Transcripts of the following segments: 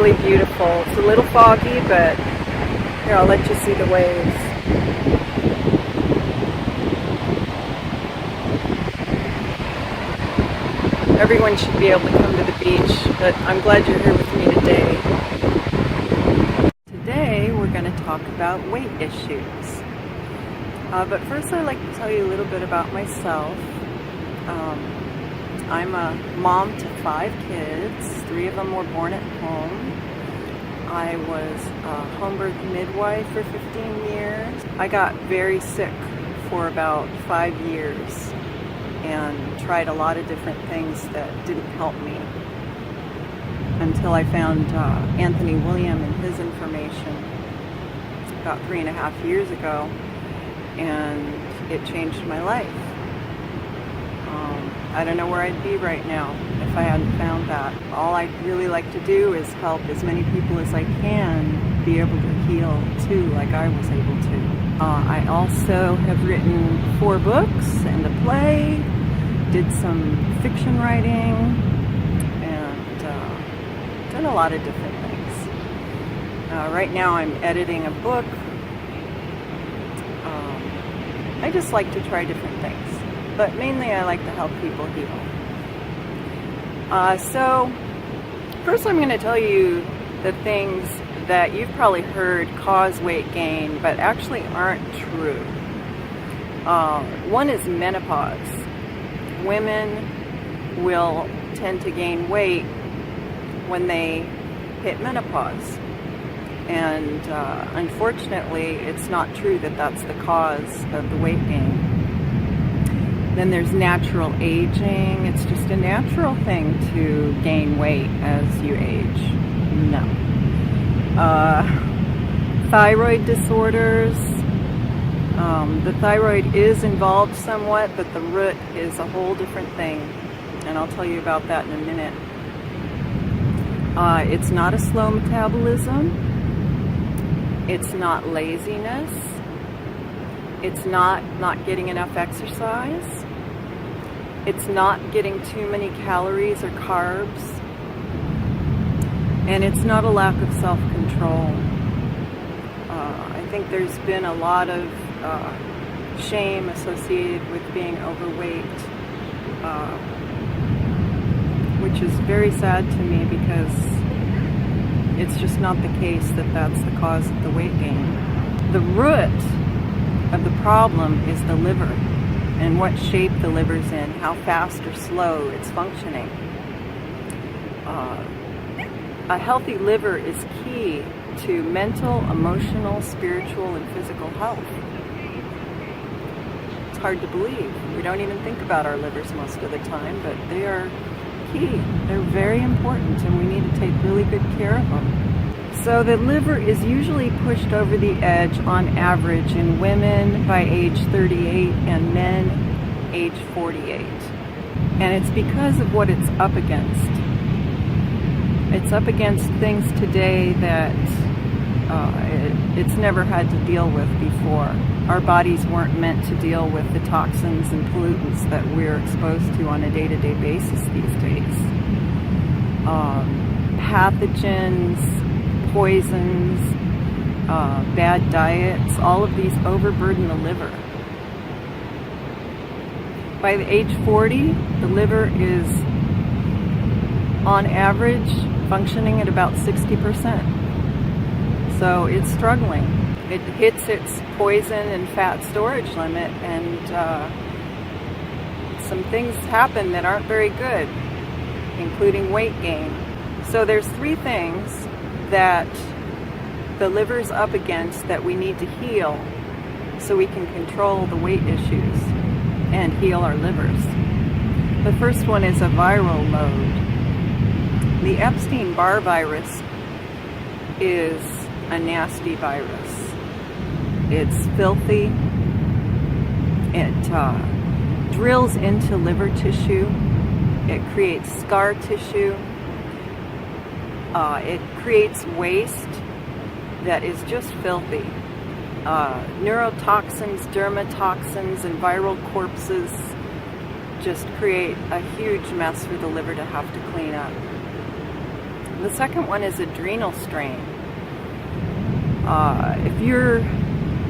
really beautiful. It's a little foggy, but here, I'll let you see the waves. Everyone should be able to come to the beach, but I'm glad you're here with me today. Today we're going to talk about weight issues. But first I'd like to tell you a little bit about myself. I'm a mom to 5 kids. 3 of them were born at home. I was a home birth midwife for 15 years. I got very sick for about 5 years and tried a lot of different things that didn't help me until I found Anthony William and his information about 3.5 years ago, and it changed my life. I don't know where I'd be right now if I hadn't found that. All I'd really like to do is help as many people as I can be able to heal too, like I was able to. I also have written 4 books and a play, did some fiction writing, and done a lot of different things. Right now I'm editing a book. I just like to try different things. But mainly I like to help people heal. So first I'm going to tell you the things that you've probably heard cause weight gain but actually aren't true. One is menopause. Women will tend to gain weight when they hit menopause. And unfortunately it's not true that that's the cause of the weight gain. Then there's natural aging. It's just a natural thing to gain weight as you age. No. Thyroid disorders. The thyroid is involved somewhat, but the root is a whole different thing. And I'll tell you about that in a minute. It's not a slow metabolism. It's not laziness. It's not getting enough exercise. It's not getting too many calories or carbs. And it's not a lack of self-control. I think there's been a lot of shame associated with being overweight, which is very sad to me because it's just not the case that that's the cause of the weight gain. The root of the problem is the liver and what shape the liver's in, how fast or slow it's functioning. A healthy liver is key to mental, emotional, spiritual, and physical health. It's hard to believe. We don't even think about our livers most of the time, but they are key. They're very important, and we need to take really good care of them. So the liver is usually pushed over the edge on average in women by age 38 and men age 48. And it's because of what it's up against. It's up against things today that it's never had to deal with before. Our bodies weren't meant to deal with the toxins and pollutants that we're exposed to on a day-to-day basis these days. Pathogens, poisons, bad diets, all of these overburden the liver. By the age 40, the liver is on average functioning at about 60%. So it's struggling. It hits its poison and fat storage limit, and some things happen that aren't very good, including weight gain. So there's 3 things that the liver's up against that we need to heal so we can control the weight issues and heal our livers. The first one is a viral load. The Epstein-Barr virus is a nasty virus. It's filthy. It drills into liver tissue. It creates scar tissue. It creates waste that is just filthy. Neurotoxins, dermatoxins, and viral corpses just create a huge mess for the liver to have to clean up. The second one is adrenal strain.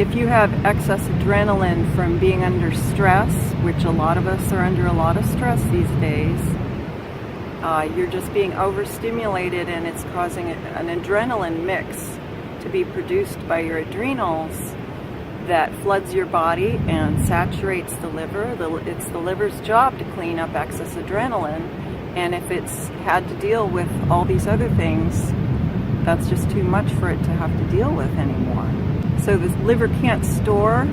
If you have excess adrenaline from being under stress, which a lot of us are under a lot of stress these days, you're just being overstimulated, and it's causing an adrenaline mix to be produced by your adrenals that floods your body and saturates the liver. It's the liver's job to clean up excess adrenaline, and if it's had to deal with all these other things, that's just too much for it to have to deal with anymore. So the liver can't store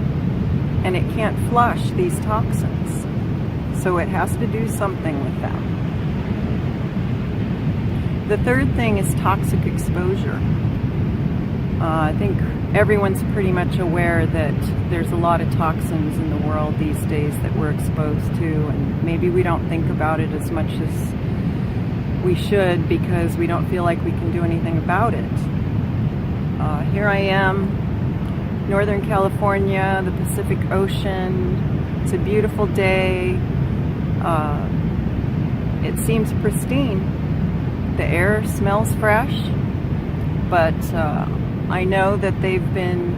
and it can't flush these toxins. So it has to do something with them. The third thing is toxic exposure. I think everyone's pretty much aware that there's a lot of toxins in the world these days that we're exposed to, and maybe we don't think about it as much as we should because we don't feel like we can do anything about it. Here I am, Northern California, the Pacific Ocean. It's a beautiful day. It seems pristine. The air smells fresh, but I know that they've been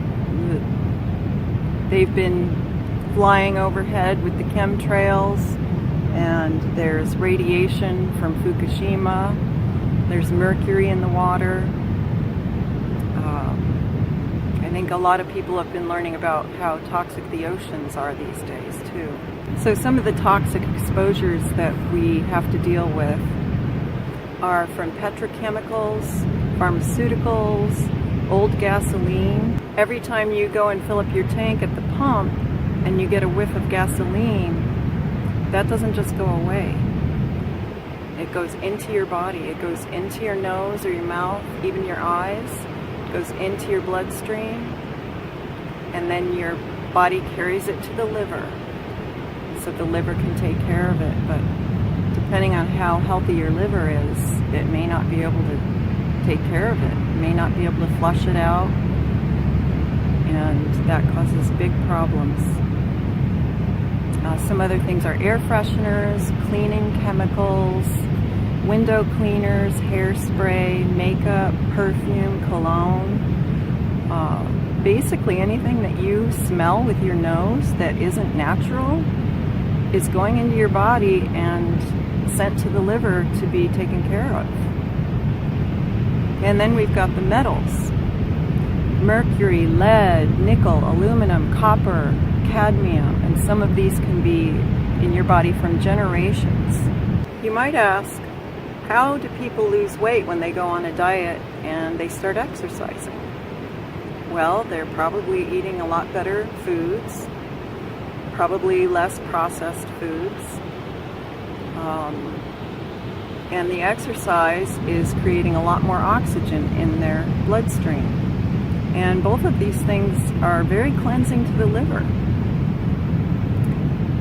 flying overhead with the chemtrails, and there's radiation from Fukushima. There's mercury in the water. I think a lot of people have been learning about how toxic the oceans are these days too. So some of the toxic exposures that we have to deal with are from petrochemicals, pharmaceuticals, old gasoline. Every time you go and fill up your tank at the pump and you get a whiff of gasoline, that doesn't just go away. It goes into your body. It goes into your nose or your mouth, even your eyes. It goes into your bloodstream, and then your body carries it to the liver so the liver can take care of it. But depending on how healthy your liver is, it may not be able to take care of it. It may not be able to flush it out, and that causes big problems. Some other things are air fresheners, cleaning chemicals, window cleaners, hairspray, makeup, perfume, cologne. Basically anything that you smell with your nose that isn't natural is going into your body and sent to the liver to be taken care of. And then we've got the metals: mercury, lead, nickel, aluminum, copper, cadmium, and some of these can be in your body from generations. You might ask, how do people lose weight when they go on a diet and they start exercising? Well, they're probably eating a lot better foods, probably less processed foods, and the exercise is creating a lot more oxygen in their bloodstream. And both of these things are very cleansing to the liver.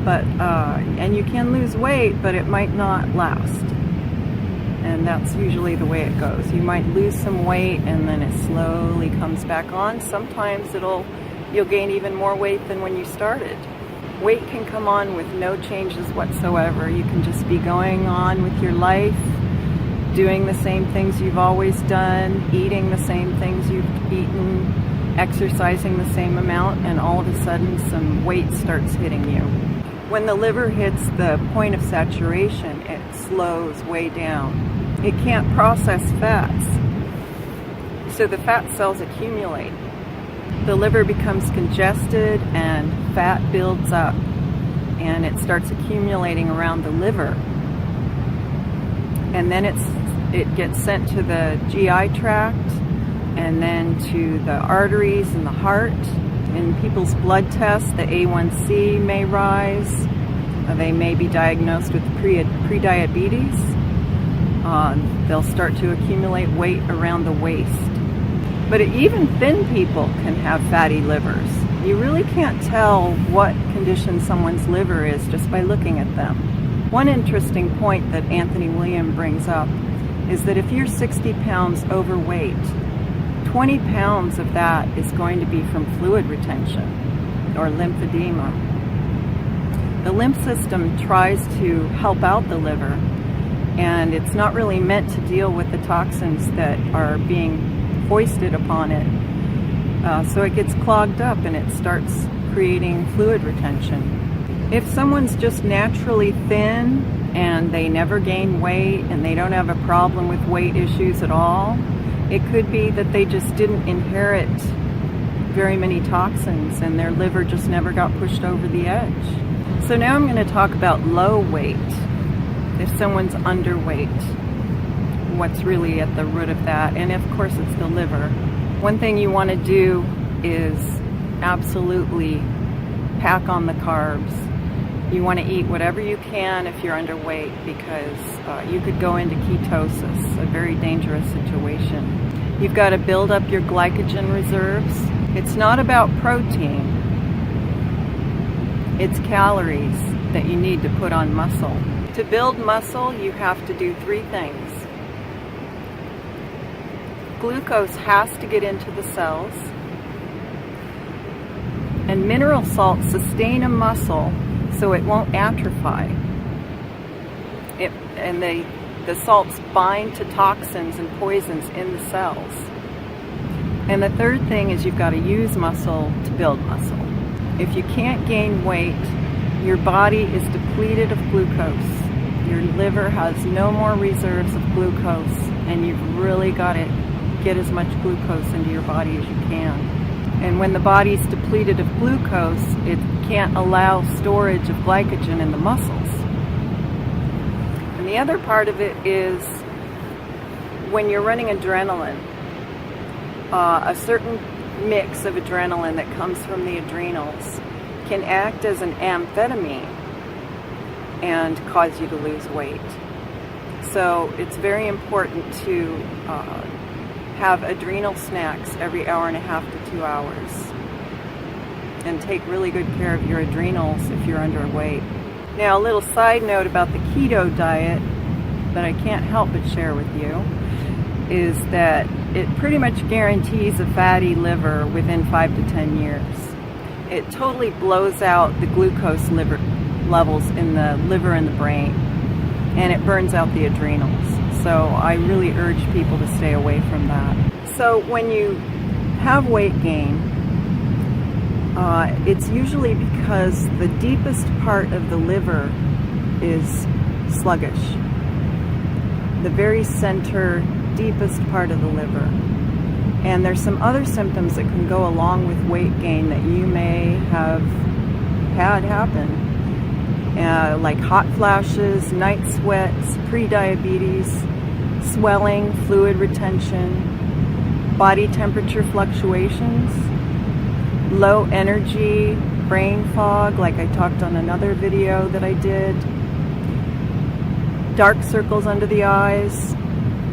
But and you can lose weight, but it might not last. And that's usually the way it goes. You might lose some weight and then it slowly comes back on. Sometimes you'll gain even more weight than when you started. Weight can come on with no changes whatsoever. You can just be going on with your life, doing the same things you've always done, eating the same things you've eaten, exercising the same amount, and all of a sudden some weight starts hitting you. When the liver hits the point of saturation, it slows way down. It can't process fats, so the fat cells accumulate. The liver becomes congested and fat builds up, and it starts accumulating around the liver. And then it gets sent to the GI tract, and then to the arteries and the heart. In people's blood tests, the A1C may rise. They may be diagnosed with prediabetes. They'll start to accumulate weight around the waist. But even thin people can have fatty livers. You really can't tell what condition someone's liver is just by looking at them. One interesting point that Anthony William brings up is that if you're 60 pounds overweight, 20 pounds of that is going to be from fluid retention or lymphedema. The lymph system tries to help out the liver, and it's not really meant to deal with the toxins that are being foisted upon it. So it gets clogged up and it starts creating fluid retention. If someone's just naturally thin and they never gain weight and they don't have a problem with weight issues at all, it could be that they just didn't inherit very many toxins and their liver just never got pushed over the edge. So now I'm going to talk about low weight. If someone's underweight, what's really at the root of that? And of course it's the liver. One thing you want to do is absolutely pack on the carbs. You want to eat whatever you can if you're underweight, because you could go into ketosis, a very dangerous situation. You've got to build up your glycogen reserves. It's not about protein. It's calories that you need to put on muscle. To build muscle, you have to do three things. Glucose has to get into the cells, and mineral salts sustain a muscle so it won't atrophy. The salts bind to toxins and poisons in the cells. And the third thing is you've got to use muscle to build muscle. If you can't gain weight, your body is depleted of glucose. Your liver has no more reserves of glucose, and you've really got to get as much glucose into your body as you can. And when the body's depleted of glucose, it can't allow storage of glycogen in the muscles. And the other part of it is when you're running adrenaline, a certain mix of adrenaline that comes from the adrenals can act as an amphetamine and cause you to lose weight. So it's very important to have adrenal snacks every hour and a half to 2 hours, and take really good care of your adrenals if you're underweight. Now, a little side note about the keto diet that I can't help but share with you is that it pretty much guarantees a fatty liver within 5 to 10 years. It totally blows out the glucose levels in the liver and the brain, and it burns out the adrenals. So I really urge people to stay away from that. So when you have weight gain, it's usually because the deepest part of the liver is sluggish. The very center, deepest part of the liver. And there's some other symptoms that can go along with weight gain that you may have had happen. Like hot flashes, night sweats, pre-diabetes, swelling, fluid retention, body temperature fluctuations, low energy, brain fog, like I talked on another video that I did, dark circles under the eyes,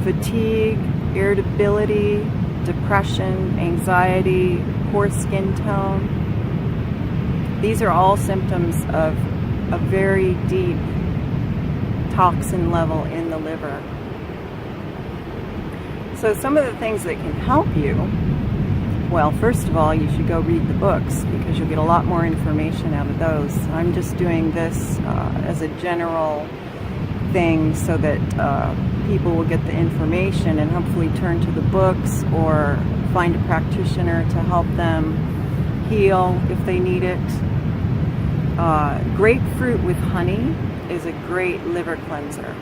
fatigue, irritability, depression, anxiety, poor skin tone. These are all symptoms of a very deep toxin level in the liver. So some of the things that can help you, well, first of all, you should go read the books, because you'll get a lot more information out of those. I'm just doing this as a general thing so that people will get the information and hopefully turn to the books or find a practitioner to help them heal if they need it. Grapefruit with honey is a great liver cleanser.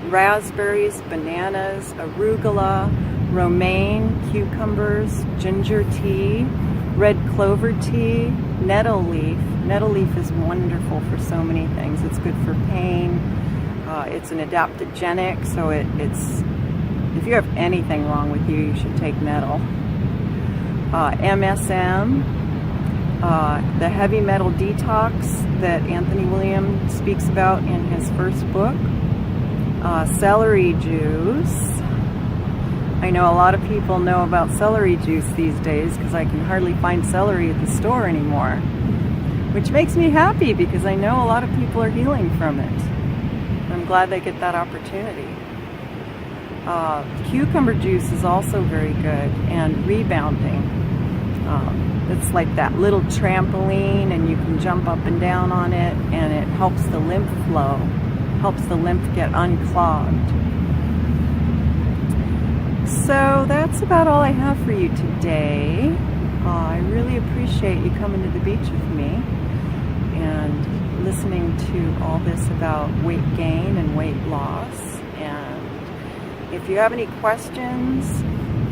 Raspberries, bananas, arugula, romaine, cucumbers, ginger tea, red clover tea, nettle leaf. Nettle leaf is wonderful for so many things. It's good for pain. It's an adaptogenic, so it's if you have anything wrong with you, you should take nettle. MSM, the heavy metal detox that Anthony William speaks about in his first book. Celery juice. I know a lot of people know about celery juice these days because I can hardly find celery at the store anymore, which makes me happy because I know a lot of people are healing from it. I'm glad they get that opportunity. Cucumber juice is also very good and rebounding. It's like that little trampoline, and you can jump up and down on it, and it helps the lymph flow. helps the lymph get unclogged. So that's about all I have for you today. I really appreciate you coming to the beach with me and listening to all this about weight gain and weight loss. And if you have any questions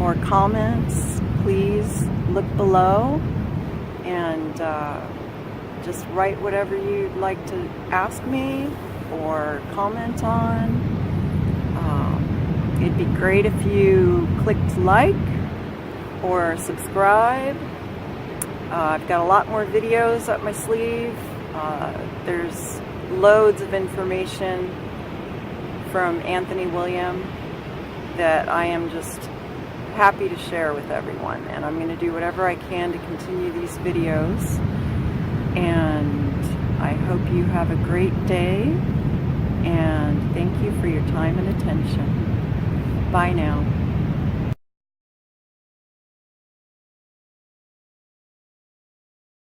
or comments, please look below and just write whatever you'd like to ask me or comment on. It'd be great if you clicked like or subscribe. I've got a lot more videos up my sleeve. There's loads of information from Anthony William that I am just happy to share with everyone, and I'm going to do whatever I can to continue these videos. And I hope you have a great day, and thank you for your time and attention. Bye now.